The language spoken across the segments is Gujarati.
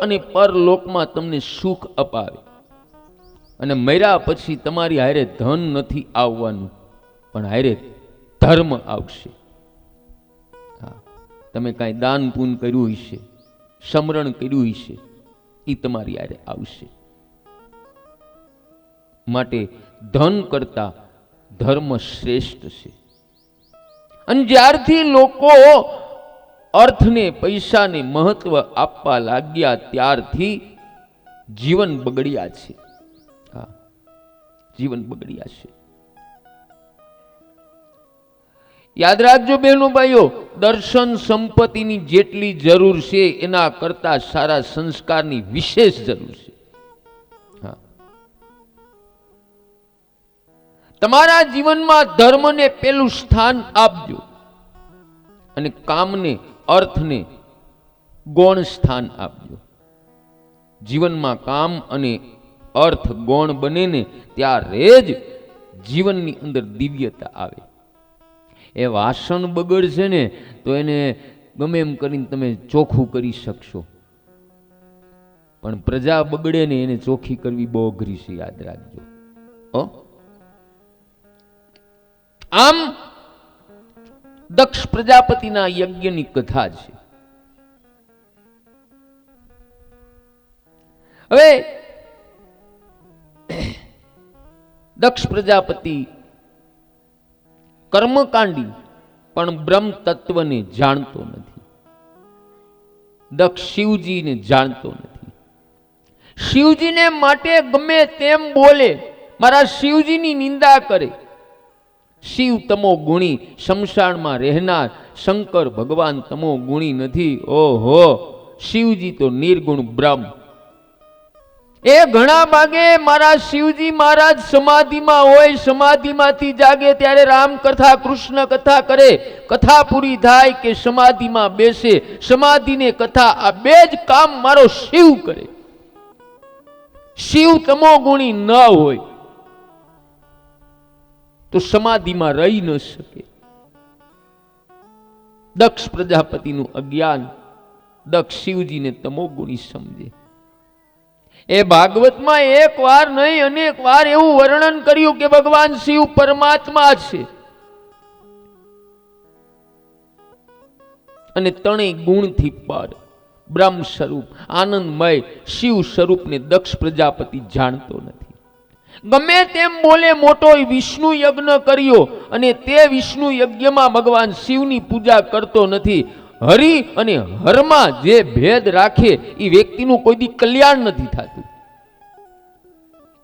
અને પરલોકમાં તમને સુખ અપાવે. અને મર્યા પછી તમારી હારે ધન નથી આવવાનું, પણ હારે ધર્મ આવશે. હા, તમે કાંઈ દાન પૂન કર્યું હશે, સમરણ કર્યું હશે, એ તમારી હારે આવશે. માટે ધન કરતા ધર્મ શ્રેષ્ઠ છે. અને જ્યારથી લોકો અર્થને પૈસાને મહત્વ આપવા લાગ્યા ત્યારથી જીવન બગડ્યા છે. હા, જીવન બગડ્યા છે. યાદ રાખજો બહેનો ભાઈઓ, દર્શન સંપત્તિની જેટલી જરૂર છે એના કરતા સારા સંસ્કારની વિશેષ જરૂર છે. હા, તમારા જીવનમાં ધર્મને પેલું સ્થાન આપજો અને કામને, અર્થને ગૌણ સ્થાન આપજો. જીવનમાં કામ અને અર્થ ગૌણ બને ને ત્યારે જ જીવનની અંદર દિવ્યતા આવે. એ વાસણ બગડશે ને તો એને ગમે એમ કરીને તમે ચોખ્ખું કરી શકશો, પણ પ્રજા બગડે ને એને ચોખ્ખી કરવી બહુ અઘરી છે. યાદ રાખજો. આમ દક્ષ પ્રજાપતિના યજ્ઞની કથા છે. હવે દક્ષ પ્રજાપતિ કર્મકાંડી પણ બ્રહ્મ તત્વને જાણતો નથી. દક્ષ શિવજીને જાણતો નથી. શિવજીને માટે ગમે તેમ બોલે, મારા શિવજીની નિંદા કરે. શિવ તમો ગુણી, શમશાનમાં રહેનાર શંકર ભગવાન તમો ગુણી નથી. ઓહો, શિવજી તો નિર્ગુણ બ્રહ્મ. એ ઘણા ભાગે મારા શિવજી મહારાજ સમાધિમાં હોય, સમાધિમાંથી જાગે ત્યારે રામ કથા, કૃષ્ણ કથા કરે. કથા પૂરી થાય કે સમાધિમાં બેસે, સમાધિને કથા, આ બે જ કામ મારો શિવ કરે. શિવ તમો ગુણી ન હોય તો સમાધિમાં રહી ન શકે. દક્ષ પ્રજાપતિનું અજ્ઞાન, દક્ષ શિવજીને તમોગુણી સમજે. એ ભાગવતમાં એક વાર નહીં અનેક વાર એવું વર્ણન કર્યું કે ભગવાન શિવ પરમાત્મા છે અને ત્રણેય ગુણથી પર, બ્રહ્મ સ્વરૂપ, આનંદમય શિવ સ્વરૂપને દક્ષ પ્રજાપતિ જાણતો નથી. ગમે તેમ બોલે, મોટો વિષ્ણુ યજ્ઞ કર્યો અને તે વિષ્ણુ યજ્ઞમાં ભગવાન શિવની પૂજા કરતો નથી. હરિ અને હરમાં જે ભેદ રાખે એ વ્યક્તિનું કોઈ દી કલ્યાણ નથી થતું.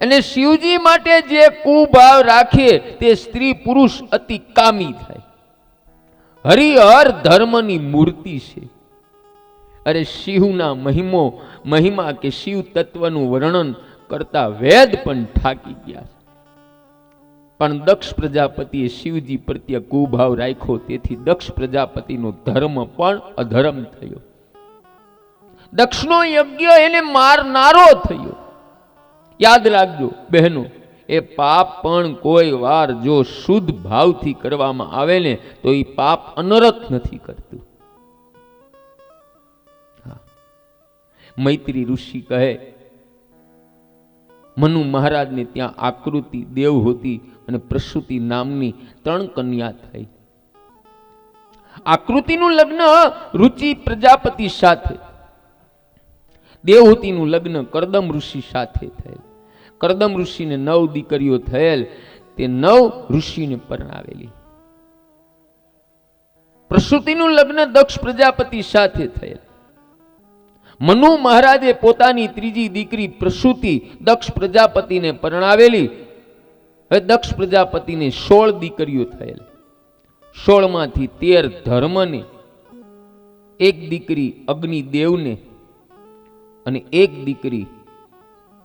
અને શિવજી માટે જે કુભાવ રાખે તે સ્ત્રી પુરુષ અતિ કામી થાય. હરિહર ધર્મની મૂર્તિ છે. અરે શિવના મહિમા કે શિવ તત્વનું વર્ણન કરતા વેદ પણ ઠાકી ગયા. પણ દક્ષ પ્રજાપતિએ શિવજી પ્રત્યે કુભાવ રાખ્યો, તેથી દક્ષ પ્રજાપતિનો ધર્મ પણ અધર્મ થયો. દક્ષનો યજ્ઞ એને મારનારો થયો. યાદ રાખજો બહેનો, એ પાપ પણ કોઈ વાર જો શુદ્ધ ભાવથી કરવામાં આવે ને તો એ પાપ અનરત નથી કરતું. મૈત્રી ઋષિ કહે, મનુ મહારાજને ત્યાં આકૃતિ, દેવહૂતિ અને પ્રસૂતિ નામની 3 કન્યા થઈ. આકૃતિનું લગ્ન રુચિ પ્રજાપતિ સાથે, દેવહૂતિનું લગ્ન કરદમ ઋષિ સાથે થયેલ. કરદમ ઋષિને 9 દીકરીઓ થયેલ, તે 9 ઋષિને પરણાવેલી. પ્રસૂતિનું લગ્ન દક્ષ પ્રજાપતિ સાથે થયેલ. મનુ મહારાજે પોતાની 3જી દીકરી પ્રસૂતિ દક્ષ પ્રજાપતિને પરણાવેલી. હવે દક્ષ પ્રજાપતિને 16 દીકરીઓ થયેલ. 16 માંથી 13 ધર્મને, 1 દીકરી અગ્નિદેવને અને 1 દીકરી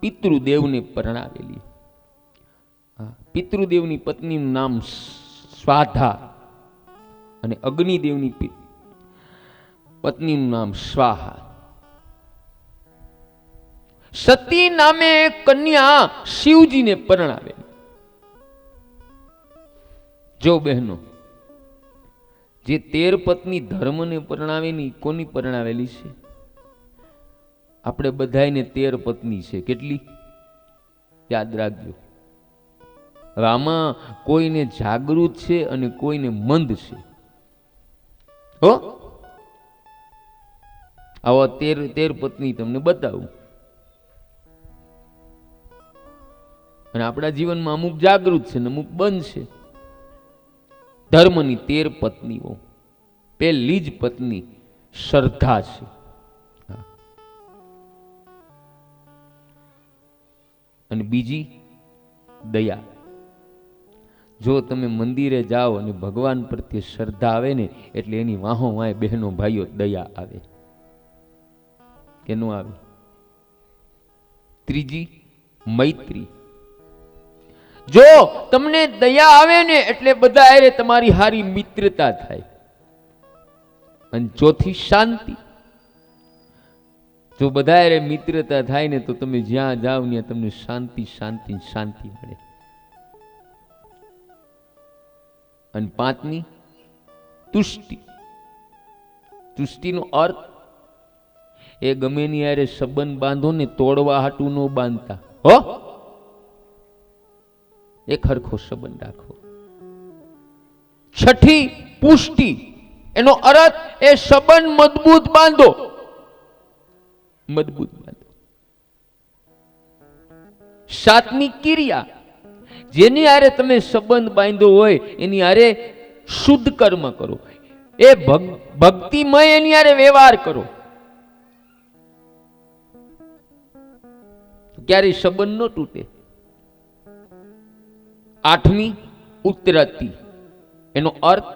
પિતૃદેવને પરણાવેલી. પિતૃદેવની પત્નીનું નામ સ્વાધા અને અગ્નિદેવની પત્નીનું નામ સ્વાહા. સતી નામે કન્યા શિવજીને પરણાવેલી. જો બહેનો, જે 13 પત્ની ધર્મને પરણાવેલી, કોની પરણાવેલી છે? આપણે બધાને 13 પત્ની છે. કેટલી? યાદ રાખજો. હવે આમાં કોઈને જાગૃત છે અને કોઈને મંદ છે. હો, આવા 13 પત્ની તમને બતાવું. અને આપણા જીવનમાં અમુક જાગૃત છે ને અમુક બંધ છે. ધર્મની 13 પત્નીઓ. પહેલી જ પત્ની શ્રદ્ધા છે. અને બીજી દયા. જો તમે મંદિરે જાઓ અને ભગવાન પ્રત્યે શ્રદ્ધા આવે ને એટલે એની વાહો વાય બહેનો ભાઈઓ દયા આવે કે ન આવે. ત્રીજી મૈત્રી. જો તમને દયા આવે ને એટલે બધા અરે તમારી હારી મિત્રતા થાય. અને ચોથી શાંતિ. જો બધા અરે મિત્રતા થાય ને તો તમે જ્યાં જાઓ ત્યાં તમને શાંતિ શાંતિ શાંતિ મળે. અને પાંચમી તુષ્ટિ. તુષ્ટિનો અર્થ એ ગમે ની યારે સંબંધ બાંધો ને તોડવા હાટું ન બાંધતા હો, એક હરખો સંબંધ રાખો. છઠ્ઠી પુષ્ટિ. એનો અર્થ એ સંબંધ મજબૂત બાંધો, મજબૂત બાંધો. સાતમી ક્રિયા. જેની હારે તમે સંબંધ બાંધ્યો હોય એની હારે શુદ્ધ કર્મ કરો, એ ભક્તિમય એની હારે વ્યવહાર કરો. ક્યારેય સંબંધ ન તૂટે. આઠમી ઉત્તરતી. એનો અર્થ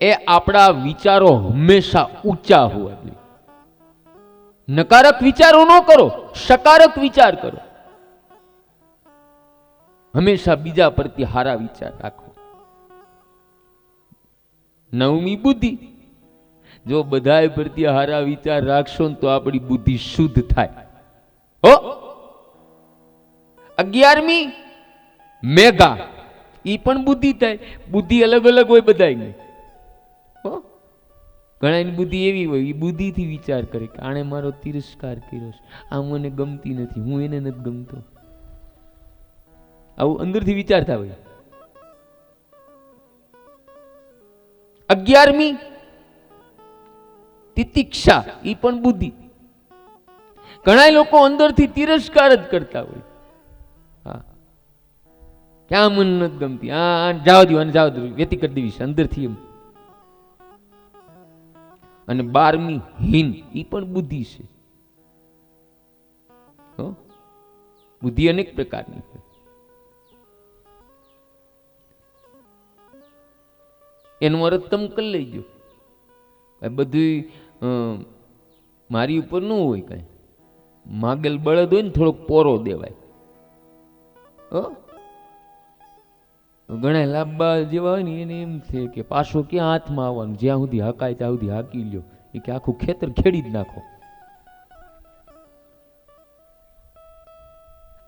એ આપણા વિચારો હંમેશા ઊંચા હોવા જોઈએ. નકારક વિચારો ન કરો, સકારક વિચાર કરો. હંમેશા બીજા પ્રત્યે સારા વિચાર રાખો. નવમી બુદ્ધિ. જો બધા પ્રત્યે સારા વિચાર રાખશો ને તો આપણી બુદ્ધિ શુદ્ધ થાય. હો. 11મી મેઘા. ઈ પણ બુદ્ધિ થાય. બુદ્ધિ અલગ અલગ હોય બધાની. હો. ઘણાની બુદ્ધિ એવી હોય એ બુદ્ધિથી વિચાર કરે કે આણે મારો તિરસ્કાર કર્યો છે, આ મને ગમતી નથી, હું એને નથી ગમતો. આવું અંદરથી વિચારતા હોય. 11મી તિતિક્ષા. ઈ પણ બુદ્ધિ. ઘણા લોકો અંદરથી તિરસ્કાર જ કરતા હોય. હા, ક્યાં મને નથી ગમતી, આ જાવ દો અને જાવ દો, વ્યતિ કરી દેવી છે અંદરથી એમ. અને 12મી હીન. ઈ પણ બુદ્ધિ છે. બુદ્ધિ અનેક પ્રકારની હોય. એનો અર્થ તમે કરી લેજો. બધું મારી ઉપર ન હોય. કઈ માગેલ બળદ હોય ને થોડોક પોરો દેવાય. ઘણા લાંબા જેવા હોય ને એને એમ છે કે પાછો ક્યાં હાથમાં આવવાનું, જ્યાં સુધી હકાય ત્યાં સુધી હાકી લ્યો. એ કે આખું ખેતર ખેડી જ નાખો.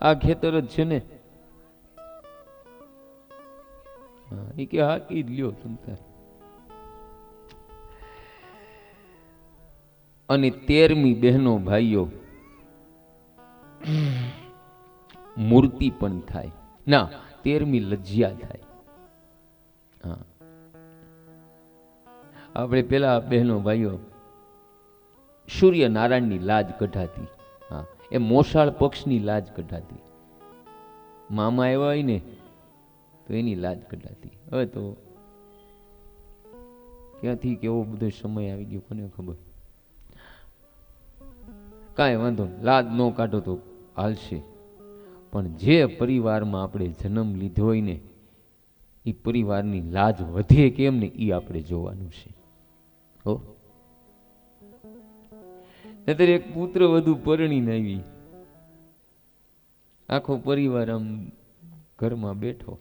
આ ખેતર જ છે ને, એ કે હાકી જ લ્યો તમતા. અને 13મી બહેનો ભાઈઓ મૂર્તિ પણ થાય ના, 13મી લજ્જા થાય. હા, આપણે પેલા બહેનો ભાઈઓ સૂર્યનારાયણની લાજ કઢાતી. હા, એ મોસાળ પક્ષની લાજ કઢાતી. મામા આવ્યા હોય ને તો એની લાજ કઢાતી. હવે તો ક્યાંથી કેવો બધો સમય આવી ગયો કોને ખબર. કાંઈ વાંધો લાજ ન કાઢો તો હાલશે, પણ જે પરિવારમાં આપણે જન્મ લીધો હોય ને એ પરિવારની લાજ વધે કેમ ને એ આપણે જોવાનું છે. હો, અત્યારે એક પુત્ર વધુ પરણીને આવી, આખો પરિવાર આમ ઘરમાં બેઠો,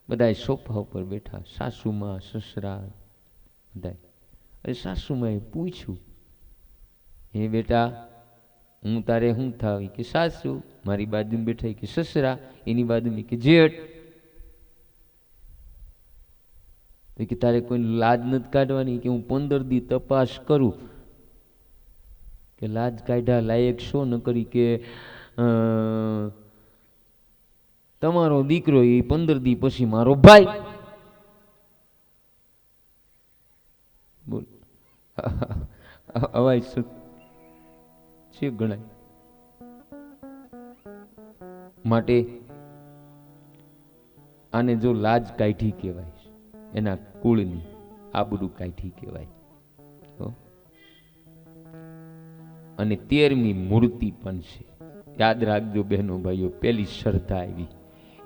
બધા સોફા ઉપર બેઠા, સાસુમાં સસરા બધા. અરે સાસુમાએ પૂછ્યું, હે બેટા હું તારે શું થાવ? કે સાસુ. મારી બાજુમાં બેઠા કે સસરા, એની બાજુમાં કે જેઠ. કે તારે કોઈ લાજ નથી કાઢવાની? કે હું 15 દી તપાસ કરું કે કે લાજ કાઢ્યા લાયક શો ન કરી કે તમારો દીકરો એ 15 દી પછી મારો ભાઈ. બોલ અવાજ છે ગણાય. માટે આને જો લાજ કાઢી કહેવાય, એના કુળની આબરૂ કાઢી કહેવાય. અને 13મી મૂર્તિ પણ છે. યાદ રાખજો બહેનો ભાઈઓ, પેલી શ્રદ્ધા આવી.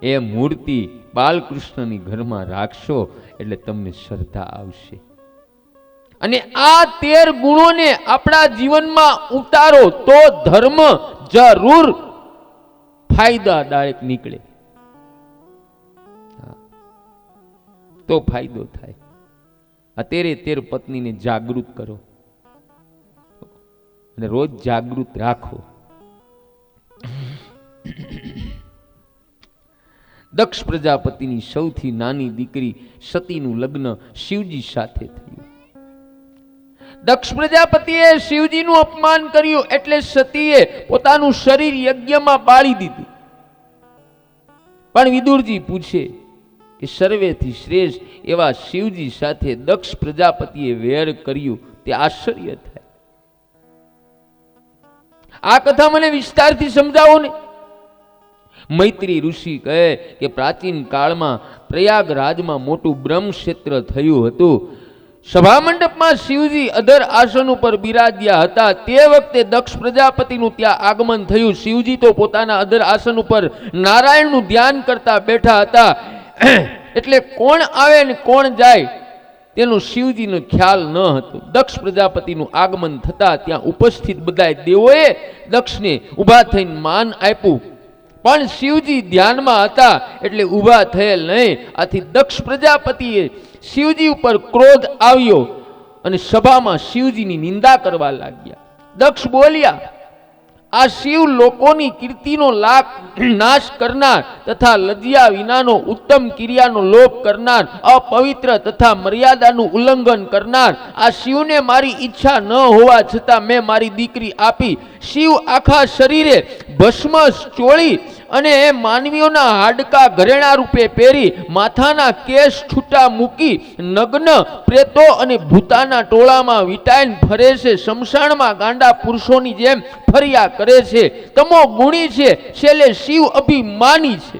એ મૂર્તિ બાલકૃષ્ણની ઘરમાં રાખશો એટલે તમને શ્રદ્ધા આવશે. અને આ 13 ગુણોને આપણા જીવનમાં ઉતારો તો ધર્મ જરૂર ફાયદાદાયક નીકળે, તો ફાયદો થાય. આ 13 પત્નીને જાગૃત કરો અને રોજ જાગૃત રાખો. દક્ષ પ્રજાપતિની સૌથી નાની દીકરી સતીનું લગ્ન શિવજી સાથે થયું. દક્ષ પ્રજાપતિએ શિવજીનું અપમાન કર્યું એટલે સતીએ પોતાનું શરીર યજ્ઞમાં બાળી દીધું. પણ વિદુરજી પૂછે કે સર્વેથી શ્રેષ્ઠ એવા શિવજી સાથે દક્ષ પ્રજાપતિએ વેર કર્યું, તે આશ્ચર્ય થાય. આ કથા મને વિસ્તારથી સમજાવો ને. મૈત્રી ઋષિ કહે કે પ્રાચીન કાળમાં પ્રયાગરાજમાં મોટું બ્રહ્મ ક્ષેત્ર થયું હતું. સભા મંડપમાં શિવજી અધર આસન ઉપર બિરાજ્યા હતા. તે વખતે દક્ષ પ્રજાપતિનું ત્યાં આગમન થયું. શિવજી તો પોતાના અધર આસન ઉપર નારાયણનું ધ્યાન કરતા બેઠા હતા. એટલે કોણ આવે ને કોણ જાય તેનો શિવજીનો ખ્યાલ ન હતો. દક્ષ પ્રજાપતિનું આગમન થતા ત્યાં ઉપસ્થિત બધા દેવોએ દક્ષને ઊભા થઈને માન આપ્યું. પણ શિવજી ધ્યાનમાં હતા એટલે ઊભા થયેલ નહીં. આથી દક્ષ પ્રજાપતિએ શિવજી ઉપર ક્રોધ આવ્યો અને સભામાં શિવજીની નિંદા કરવા લાગ્યા. દક્ષ બોલ્યા, આ શિવ લોકોની કીર્તિનો નાશ કરનાર તથા લજ્યા વિનાનો ઉત્તમ ક્રિયાનો લોપ કરનાર, અપવિત્ર તથા મર્યાદાનું ઉલ્લંઘન કરનાર, આ શિવને મારી ઈચ્છા ન હોવા છતાં મેં મારી દીકરી આપી. શિવ આખા શરીરે ભસ્મ ચોળી અને માનવીઓના હાડકા ઘરેણા રૂપે પહેરી, માથાના કેસ છૂટા મૂકી, નગ્ન પ્રેતો અને ભૂતાના ટોળામાં વીંટાઈને ફરે છે. શમશાનમાં ગાંડા પુરુષોની જેમ ફર્યા કરે છે. તમો ગુણી છે, છેલ્લે શિવ અભિમાની છે.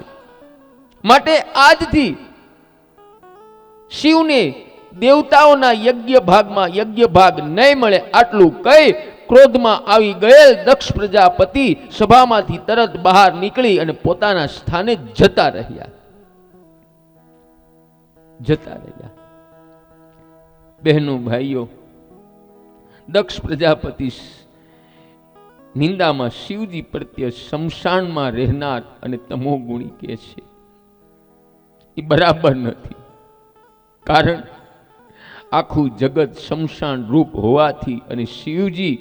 માટે આજથી શિવને દેવતાઓના યજ્ઞ ભાગમાં યજ્ઞ ભાગ નહીં મળે. આટલું કહી ક્રોધમાં આવી ગયેલ દક્ષ પ્રજાપતિ સભામાંથી તરત બહાર નીકળી અને પોતાના સ્થાને જતા રહ્યા. બહેનો ભાઈઓ, દક્ષ પ્રજાપતિ નિંદામાં શિવજી પ્રત્યે શમશાનમાં રહેનાર અને તમોગુણી કહે છે, એ બરાબર નથી. કારણ આખું જગત શમશાન રૂપ હોવાથી અને શિવજી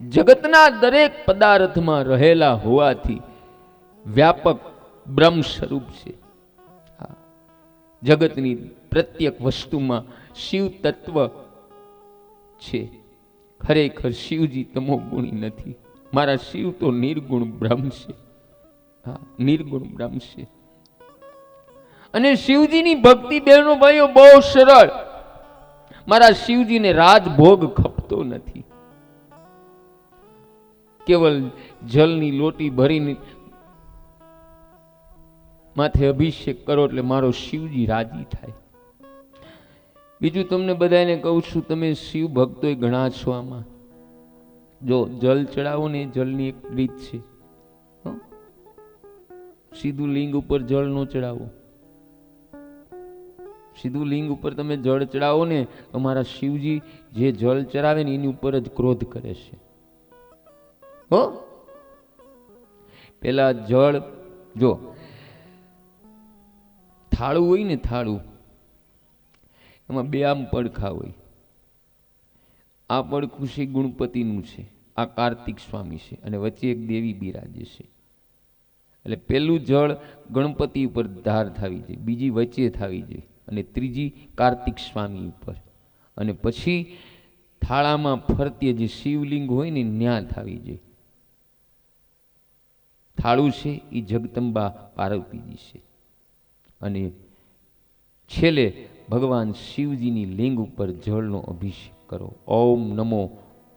જગતના દરેક પદાર્થમાં રહેલા હોવાથી વ્યાપક બ્રહ્મ સ્વરૂપ છે. જગતની પ્રત્યેક વસ્તુમાં શિવ તત્વ છે. ખરેખર શિવજી તમોગુણી નથી. મારા શિવ તો નિર્ગુણ બ્રહ્મ છે. નિર્ગુણ બ્રહ્મ છે. અને શિવજીની ભક્તિ બહેનો ભાઈઓ બહુ સરળ. મારા શિવજીને રાજભોગ ખપતો નથી. કેવલ જલની લોટી ભરીને માથે અભિષેક કરો એટલે મારો શિવજી રાજી થાય. બીજું તમને બધાને કહું છું, તમે શિવ ભક્તોય ઘણા છો. આમાં જો જલ ચડાવો ને, જલની એક રીત છે. સીધું લિંગ ઉપર જળ નો ચડાવો. સીધું લિંગ ઉપર તમે જળ ચડાવો ને, અમારા શિવજી જે જળ ચડાવે ને એની ઉપર જ ક્રોધ કરે છે. પેલા જળ, જો થાળું હોય ને, થાળું એમાં બે આમ પડખા હોય. આ પડખું છે ગણપતિનું છે, આ કાર્તિક સ્વામી છે, અને વચ્ચે એક દેવી બિરાજે છે. એટલે પેલું જળ ગણપતિ ઉપર ધાર થવી જોઈએ, બીજી વચ્ચે થવી જોઈએ, અને ત્રીજી કાર્તિક સ્વામી ઉપર, અને પછી થાળામાં ફરતી જે શિવલિંગ હોય ને ન્યા થાવી જોઈએ. થાળું છે એ જગદંબા પાર્વતીજી છે અને છેલ્લે ભગવાન શિવજીની લિંગ ઉપર જળનો અભિષેક કરો. ઓમ નમો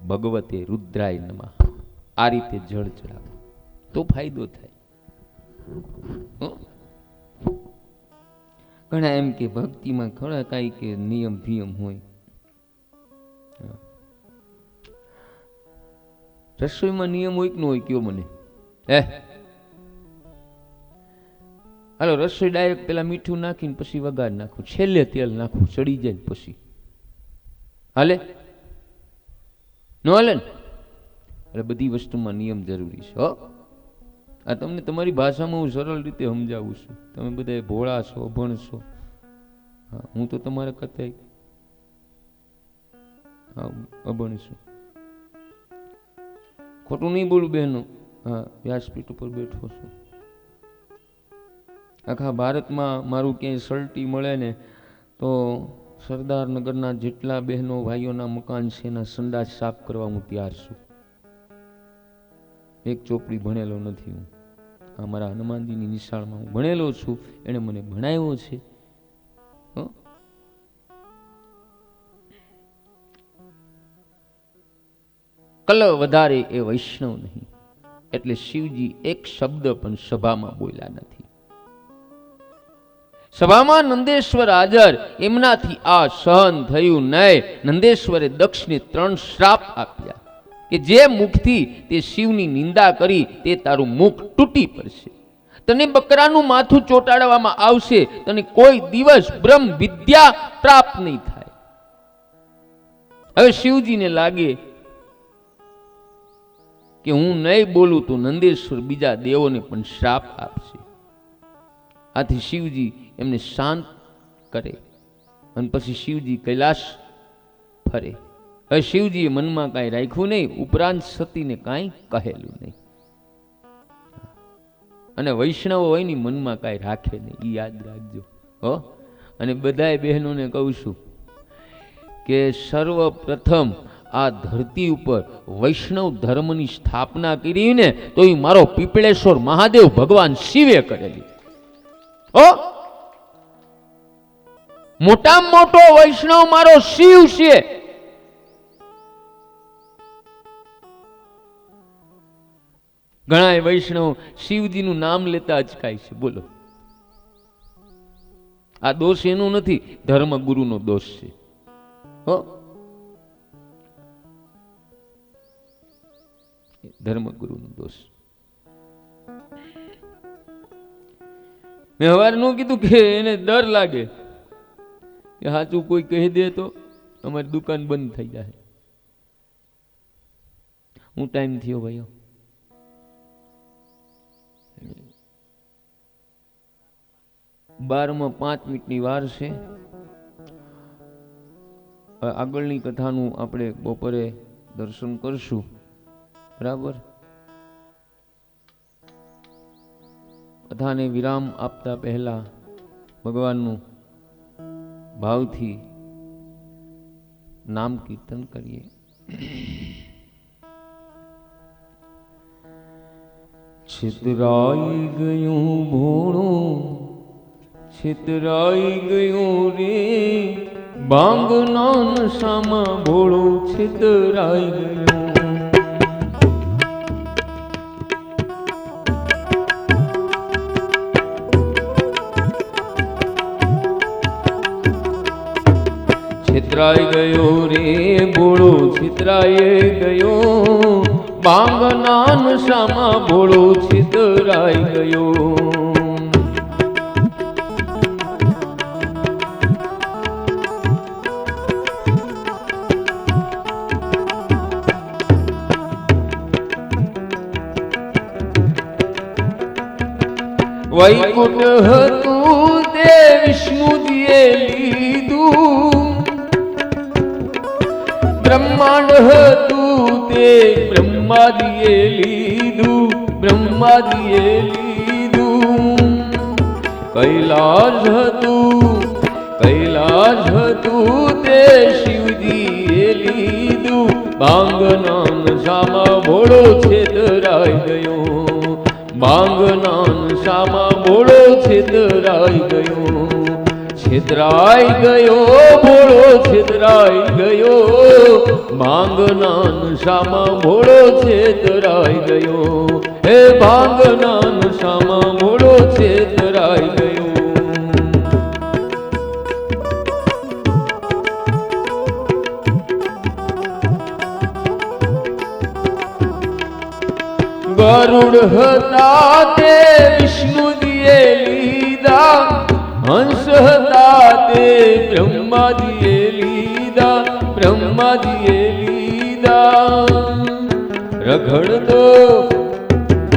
ભગવતે રુદ્રાય નમઃ. આ રીતે જળ ચડાવો તો ફાયદો થાય. ઘણા એમ કે ભક્તિમાં ઘણા કાંઈ કે નિયમ ભિયમ હોય. રસોઈમાં નિયમ હોય કે ન હોય કયો મને? હાલો રસોઈ ડાયરેક્ટ પેલા મીઠું નાખીને પછી વઘાર નાખું, છેલ્લે તેલ નાખું, ચડી જાય પછી હાલે ન હાલે ને? એટલે બધી વસ્તુમાં નિયમ જરૂરી છે. હો, આ તમને તમારી ભાષામાં હું સરળ રીતે સમજાવું છું. તમે બધા ભોળા છો, અભણ છો. હા, હું તો તમારા કરતા અભણ છું. ખોટું નહીં બોલું બહેનો. હા, વ્યાસપીઠ ઉપર બેઠો છું. આખા ભારતમાં મારું ક્યાંય સલટી મળે ને તો સરદારનગરના જેટલા બહેનો ભાઈઓના મકાન છે એના સંડાસ સાફ કરવા હું તૈયાર છું. એક ચોપડી ભણેલો નથી હું. આ મારા હનુમાનજીની નિશાળમાં હું ભણેલો છું, એણે મને ભણાવ્યો છે. કલ વધારે એ વૈષ્ણવ નહીં. એટલે શિવજી એક શબ્દ પણ સભામાં બોલ્યા નથી. સભામાં નંદેશ્વર હાજર, એમનાથી આ સહન થયું નહીં. નંદેશ્વરે દક્ષને 3 શ્રાપ આપ્યા કે જે મુખથી તે શિવની નિંદા કરી તે તારું મુખ તૂટી પડશે. તને બકરાનું માથું ચોટાડવામાં આવશે. તને કોઈ દિવસ બ્રહ્મ વિદ્યા પ્રાપ્ત નહીં થાય. હવે શિવજીને લાગે કે હું નહીં બોલું તો નંદેશ્વર બીજા દેવોને પણ શ્રાપ આપશે. આથી શિવજી એમને શાંત કરે અને પછી શિવજી કૈલાશ ફરે. હવે શિવજીએ મનમાં કાંઈ રાખ્યું નહીં, ઉપરાંત સતીને કાંઈ કહેલું નહીં. અને વૈષ્ણવ હોય ને મનમાં કાંઈ રાખે નહીં, એ યાદ રાખજો. હો, અને બધાય બહેનોને કહું છું કે સર્વપ્રથમ આ ધરતી ઉપર વૈષ્ણવ ધર્મની સ્થાપના કરી ને તો એ મારો પીપળેશ્વર મહાદેવ ભગવાન શિવે કરેલી. મોટામાં મોટો વૈષ્ણવ મારો શિવ છે. ઘણા વૈષ્ણવ શિવજીનું નામ લેતા અચકાય છે. બોલો, આ દોષ એનો નથી, ધર્મગુરુનો દોષ છે. હો, ધર્મગુરુનો દોષ. મેં હવારે નું કીધું કે એને ડર લાગે કે સાચું કોઈ કહી દે તો અમારી દુકાન બંધ થઈ જાય. હું ટાઈમ થયો ભાઈઓ? 12:05 મિનિટની વાર છે. આગળની કથાનું આપણે બપોરે દર્શન કરશું. બરાબર, કથાને વિરામ આપતા પહેલા ભગવાનનું ભાવથી નામ કીર્તન કરીએ. છિતરાઈ ગયું ભોણું, છિતરાઈ ગયું રે, બાંગના નશામાં ભોળું છિતરાઈ ગયું. છિતરાઈ ગયો રે ભોળો, છિતરાઈ ગયો, બાંગના નશામાં ભોળો છિતરાઈ ગયો. વૈકુંઠ હતું તે વિષ્ણુજીએ લીધું, બ્રહ્માંડ હતું તે બ્રહ્માજીએ લીધું, બ્રહ્માજીએ લીધું. કૈલાસ હતું કૈલાસ હતું તે શિવજીએ લીધું, ભાંગના નશામાં ભોળો છેતરાઈ ગયો, ભાંગના નશામાં ભોળો છેતરાઈ ગયો, છેતરાઈ ગયો ભોળો છેતરાઈ ગયો, ભાંગના નશામાં ભોળો છેતરાઈ ગયો, હે ભાંગના નશામાં ભોળો છેતરાઈ ગયો. ગરુડ હતા તે વિષ્ણુજીએ લીધા, હંસ હતા તે બ્રહ્માજીએ લીધા, બ્રહ્માજીએ લીધા. રખડતો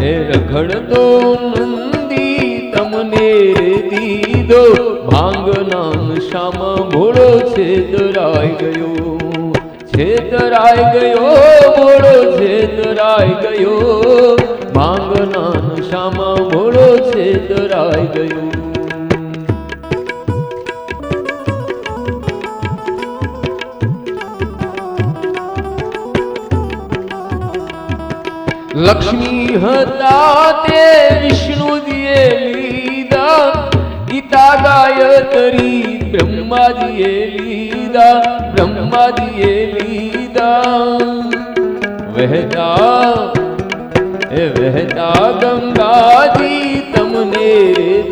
એ રખડતો નંદી તમને દીધો, ભાંગના નશામાં ભોળો છેતરાઈ ગયો, છેતરાઈ ગયો ભોળો છેતરાઈ ગયો, ભાંગના નશામાં ભોળો છેતરાઈ ગયો. લક્ષ્મી હતા તે વિષ્ણુજીએ લીધા, ગીતા ગાયત્રી બ્રહ્માજીએ લીધા, બ્રહ્માજીએ લીધા. વહેતા એ વહેતા ગંગાજી તમને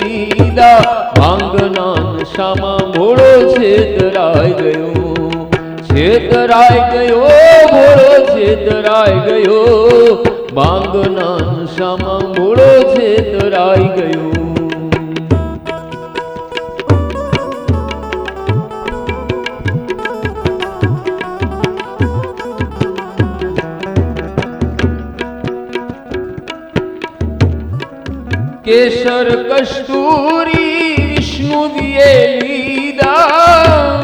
દીધા, ભાંગના નશામાં ભોળો છેતરાઈ ગયો, છેતરાઈ ગયો ભોળો છેતરાઈ ગયો, ભાંગના નશામાં ભોળો છેતરાઈ ગયો. કેસર કસ્તુરી વિષ્ણુજીએ લીધા,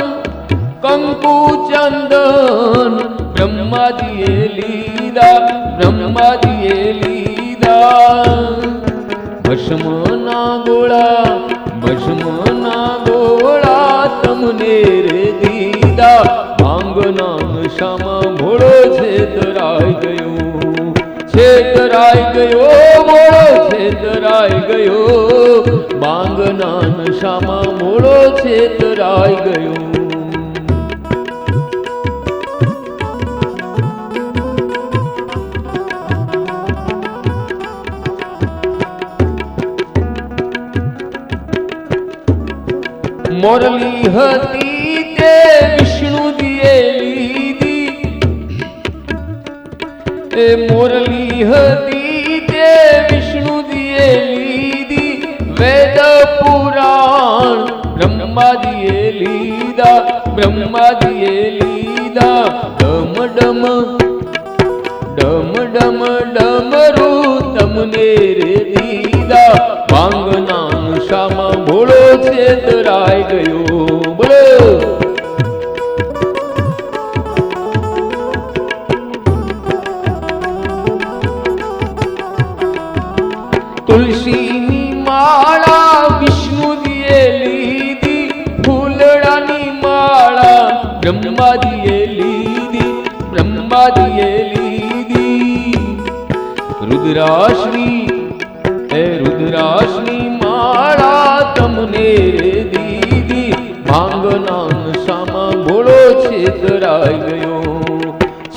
કંકુ ચંદન બ્રહ્માજીએ લીધા, બ્રહ્માજીએ લીધા. ભસ્મના ગોળા ભસ્મના ગોળા તમને દીધા, ભાંગના નશામાં ભોળો છેતરાઈ ગયો, છેતરાઈ ગયો ભોળો છેતરાઈ ગયો, ભાંગના નશામાં ભોળો છેતરાઈ ગયો. મોરલી હતી તે વિષ્ણુજીએ લીધી, એ મોરલી હતી તે વિષ્ણુજીએ લીધી, વેદ પુરાણ બ્રહ્માજીએ લીધા, બ્રહ્માજીએ લીધા. ડમ ડમ ડમ ડમ ડમરું તમને દીધા, ભાંગના નશામાં ભોળો છેતરાઈ ગયો. બોલો તુલસીની માળા વિષ્ણુજીએ લીધી, ફૂલડાની માળા બ્રહ્માજીએ લીધી, બ્રહ્માજીએ લીધી. રુદ્રાશ્રી એ રુદ્રાશ્રી માળા તમને દીધી, ભાંગના નશામાં ભોળો છેતરાઈ ગયો,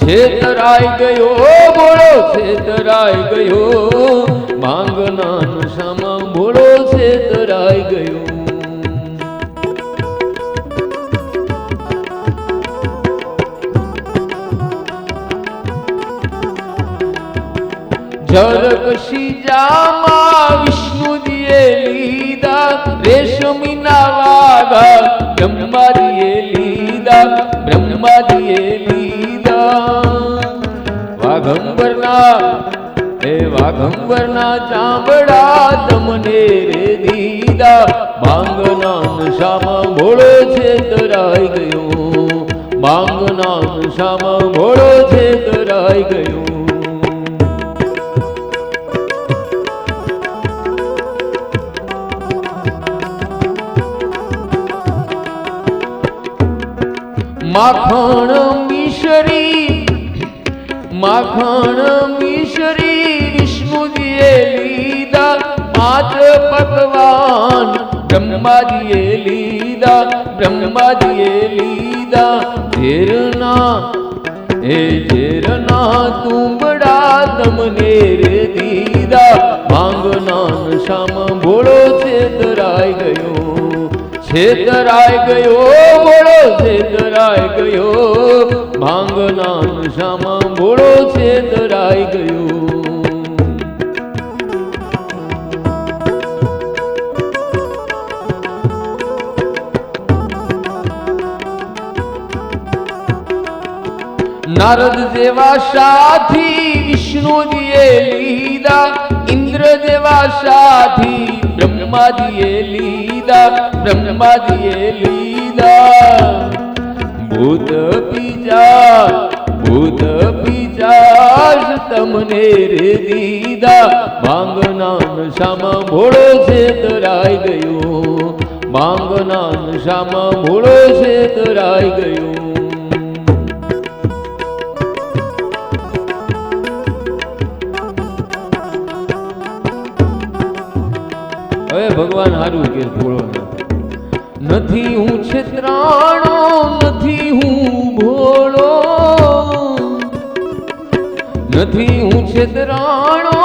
છેતરાઈ ગયો ભોળો છેતરાઈ ગયો, ભાંગના નશામાં ભોળો છેતરાઈ ગયો. જરકશીજામાં વિષ્ણુજીએ લીધા, રેશમીના વાઘા બ્રહ્માજીએ લીધા, બ્રહ્માજીએ લીધા. વાઘંબરના એ વાઘંબરના ચામડા તમને દીધા, ભાંગના નશામાં ભોળો છેતરાઈ ગયો, ભાંગના નશામાં ભોળો છેતરાઈ ગયો. માખણ મિશ્રી વિષ્ણુજીએ લીધા, પાંચ પકવાન બ્રહ્માજીએ લીધા, ઝેરના તુંબડા તમને રે દીધા, ભાંગના નશામાં ભોળો છેતરાઈ ગયો, બોલો છેતરાઈ ગયો, ભાંગના નશામાં ભોળો છેતરાઈ ગયો. નારદ જેવા સાથી વિષ્ણુજીએ લીધા, ઇન્દ્ર જેવા સાથી બ્રહ્માજીએ લીધા, ભૂત પિશાચ તમને રે દીધા, ભાંગના નશામાં ભોળો છેતરાઈ ગયો, ભાંગના નશામાં ભોળો છેતરાઈ ગયો. હવે ભગવાન હારું કે ભોળો નથી, હું છેતરાણો નથી, હું ભોળો નથી, હું છેતરાણો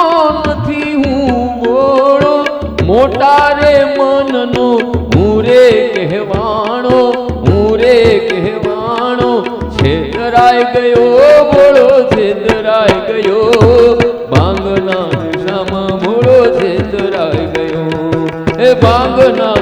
નથી, હું ભોળો, મોટા રે મનનો હું રે કહેવાણો, છેતરાઈ ગયો, ભોળો છેતરાઈ ગયો, ભાંગના નશામાં ભોળો છેતરાઈ ગયો, એ ભાંગના